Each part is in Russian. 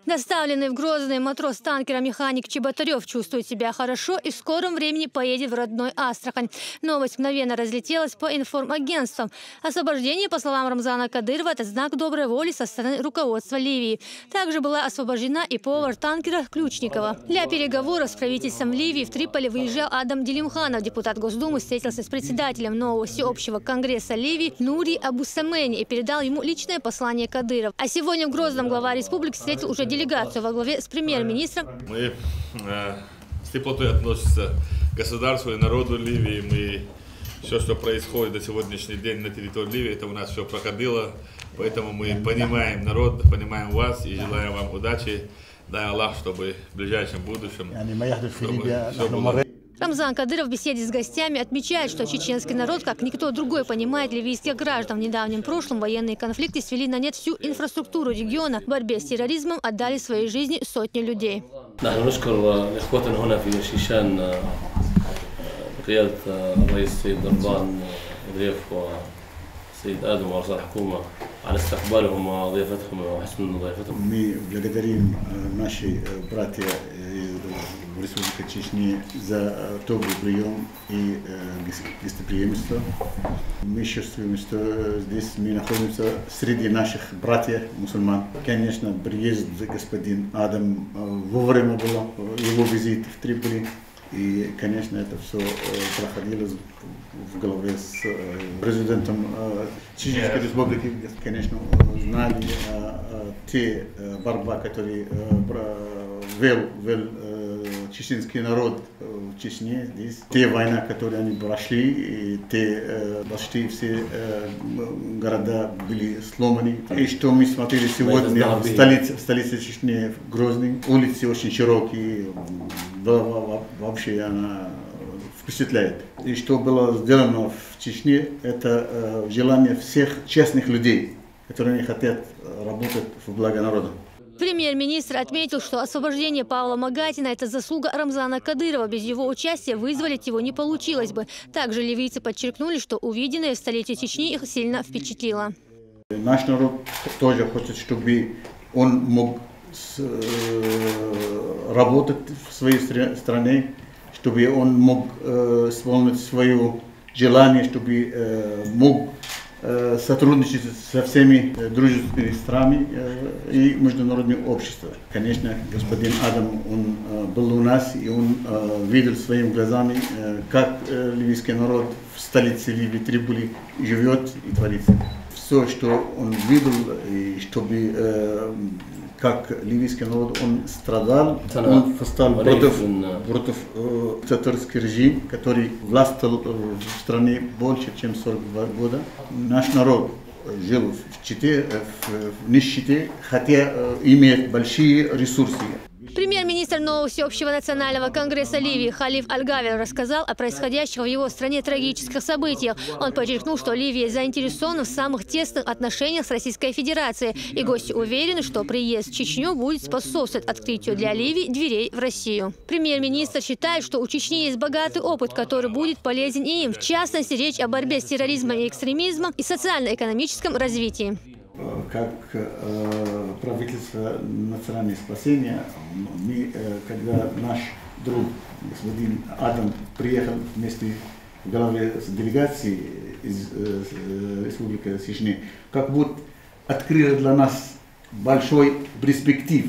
Доставленный в Грозный матрос танкера-механик Чеботарев чувствует себя хорошо и в скором времени поедет в родной Астрахань. Новость мгновенно разлетелась по информагентствам. Освобождение, по словам Рамзана Кадырова, это знак доброй воли со стороны руководства Ливии. Также была освобождена и повар танкера Ключникова. Для переговоров с правительством Ливии в Триполи выезжал Адам Делимханов. Депутат Госдумы встретился с председателем нового всеобщего конгресса Ливии Нури Абусамени и передал ему личное послание Кадырова. А сегодня в Грозном глава республики встретил уже делегацию во главе с премьер-министром. Мы с теплотой относимся к государству и народу Ливии. Все, что происходит до сегодняшний день на территории Ливии, это у нас все проходило. Поэтому мы понимаем народ, понимаем вас и желаем вам удачи. Дай Аллах, чтобы в ближайшем будущем все было. Рамзан Кадыров в беседе с гостями отмечает, что чеченский народ, как никто другой, понимает ливийских граждан. В недавнем прошлом военные конфликты свели на нет всю инфраструктуру региона. В борьбе с терроризмом отдали свои жизни сотни людей. Мы благодарим наши братья в Республике Чечни за добрый прием и гостеприимство. Мы чувствуем, что здесь мы находимся среди наших братьев мусульман. Конечно, приезд господина Адам вовремя был, его визит в Триполи. И, конечно, это все проходило в голове с президентом Чеченской Республики. Конечно, знали те борьбы, которые вел чеченский народ в Чечне здесь. Те войны, которые они прошли, и те почти все города были сломаны. И что мы смотрели сегодня в столице Чечни, в Грозный, улицы очень широкие, вообще она впечатляет. И что было сделано в Чечне, это желание всех честных людей, которые не хотят работать в благо народа. Премьер-министр отметил, что освобождение Павла Магатина – это заслуга Рамзана Кадырова. Без его участия вызволить его не получилось бы. Также ливийцы подчеркнули, что увиденное в столице Чечни их сильно впечатлило. Наш народ тоже хочет, чтобы он мог работать в своей стране, чтобы он мог исполнить свое желание, чтобы мог сотрудничать со всеми дружественными странами и международным обществом. Конечно, господин Адам, он был у нас, и он видел своими глазами, как ливийский народ в столице Ливии, Триполи, живет и творится. Все, что он видел, и чтобы как ливийский народ, он страдал, он восстал против диктаторский режим, который властвовал в стране больше, чем 42 года. Наш народ жил в нищете, хотя имеет большие ресурсы. Премьер-министр нового всеобщего национального конгресса Ливии Халиф Аль-Гавер рассказал о происходящих в его стране трагических событиях. Он подчеркнул, что Ливия заинтересована в самых тесных отношениях с Российской Федерацией. И гости уверены, что приезд в Чечню будет способствовать открытию для Ливии дверей в Россию. Премьер-министр считает, что у Чечни есть богатый опыт, который будет полезен и им. В частности, речь о борьбе с терроризмом и экстремизмом и социально-экономическом развитии. Как правительство национального спасения, мы, когда наш друг, господин Адам, приехал вместе в главе с делегацией из Республики Чечни, как будто открыл для нас большой перспектив.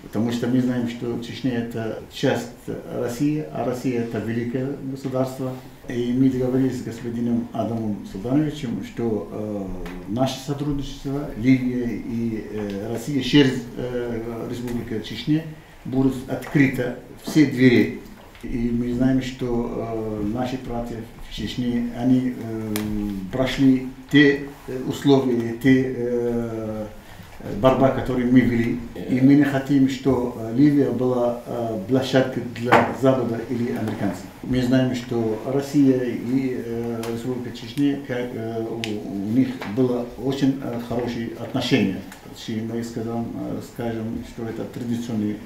Потому что мы знаем, что Чечня – это часть России, а Россия – это великое государство. И мы договорились с господином Адамом Султановичем, что наше сотрудничество, Ливия и Россия через Республику Чечня будут открыты все двери. И мы знаем, что наши братья в Чечне, они прошли те условия, те борьба, которую мы вели. И мы не хотим, что Ливия была площадкой для Запада или американцев. Мы знаем, что Россия и Республика Чечня, у них было очень хорошие отношения. Мы скажем, что это традиционные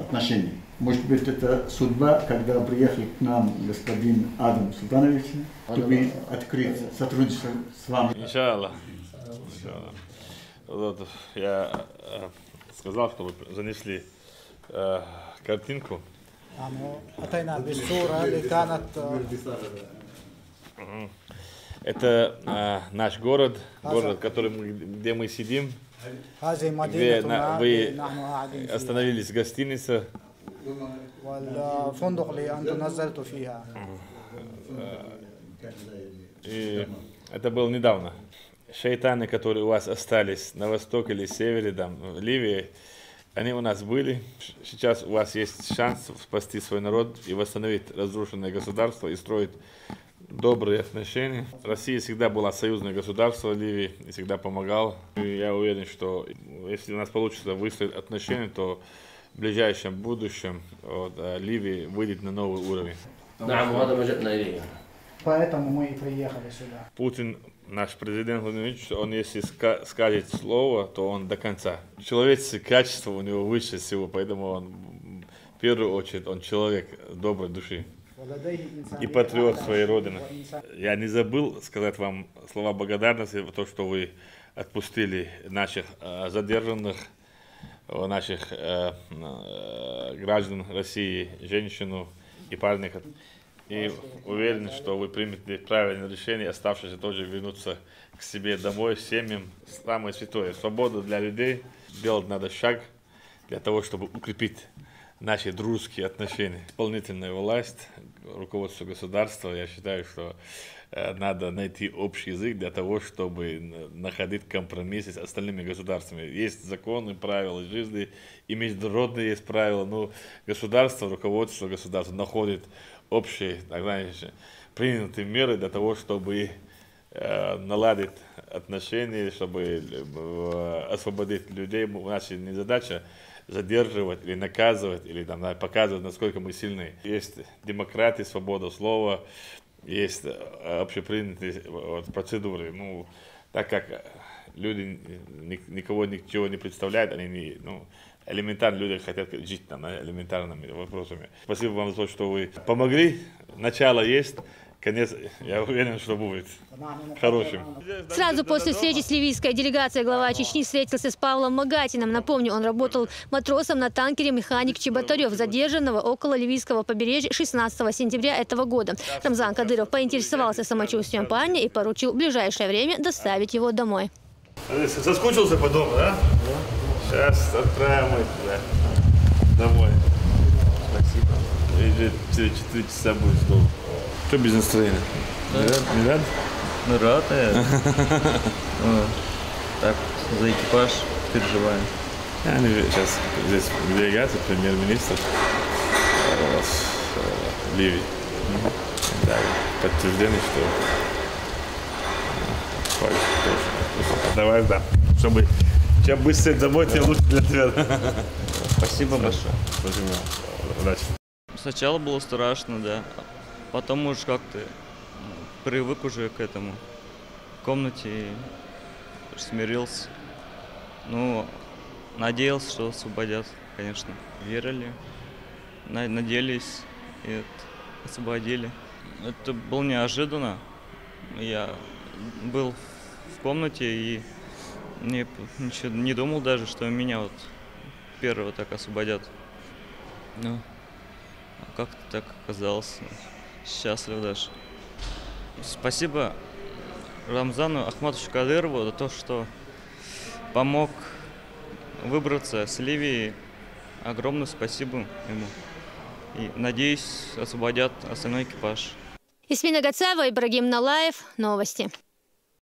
отношения. Может быть, это судьба, когда приехал к нам господин Адам Султанович, чтобы открыть сотрудничество с вами. Иншаллах. Вот, я сказал, что вы занесли картинку. Это наш город, где мы сидим, где вы остановились в гостинице. И это было недавно. Шайтаны, которые у вас остались на востоке или севере, там, в Ливии, они у нас были. Сейчас у вас есть шанс спасти свой народ и восстановить разрушенное государство и строить добрые отношения. Россия всегда была союзное государство в Ливии и всегда помогала. И я уверен, что если у нас получится выстроить отношения, то в ближайшем будущем Ливия выйдет на новый уровень. Поэтому мы и приехали сюда. Путин, наш президент Владимир Владимирович, он если скажет слово, то он до конца. Человеческое качество у него выше всего, поэтому он в первую очередь он человек доброй души и патриот своей родины. Я не забыл сказать вам слова благодарности за то, что вы отпустили наших задержанных, наших граждан России, женщину и парня. И уверен, что вы примете правильное решение, оставшиеся тоже вернуться к себе домой, семьям. Самое святое — свобода для людей. Делать надо шаг для того, чтобы укрепить наши дружеские отношения. Исполнительная власть, руководство государства, я считаю, что надо найти общий язык для того, чтобы находить компромиссы с остальными государствами. Есть законы, правила жизни, и международные есть правила, но государство, руководство государства находит общие, так знаешь, принятые меры для того, чтобы наладить отношения, чтобы освободить людей. Наша не задача задерживать или наказывать, или там, показывать, насколько мы сильны. Есть демократия, свобода слова, есть общепринятые процедуры. Ну, так как люди никого ничего не представляют, они элементарно люди хотят жить там, элементарными вопросами. Спасибо вам за то, что вы помогли. Начало есть. Конец, я уверен, что будет хорошим. Сразу после встречи с ливийской делегацией глава Чечни встретился с Павлом Магатиным. Напомню, он работал матросом на танкере «Механик Чеботарев», задержанного около ливийского побережья 16 сентября этого года. Рамзан Кадыров поинтересовался самочувствием парня и поручил в ближайшее время доставить его домой. Соскучился по дому, да? Сейчас отправим тебя домой. Спасибо. И через 4 часа будешь дома. Что без настроения? Не рад? Ну, рад я. Так, за экипаж переживаем. Сейчас здесь делегация, премьер-министр Ливии. Да, подтверждение, что давай, да. Чтобы чем быстрее домой, тем лучше для тебя. Спасибо большое. Спасибо. Удачи. Сначала было страшно, да. Потом уже как-то привык уже к этому. В комнате смирился. Ну, надеялся, что освободят, конечно. Верили, надеялись и освободили. Это было неожиданно. Я был в комнате и ничего не думал даже, что меня вот первого так освободят. Ну, как-то так оказалось. Счастлив даже. Спасибо Рамзану Ахматовичу Кадырову за то, что помог выбраться с Ливии. Огромное спасибо ему. И, надеюсь, освободят остальной экипаж. Ясмина Гацаева, Ибрагим Налаев. Новости.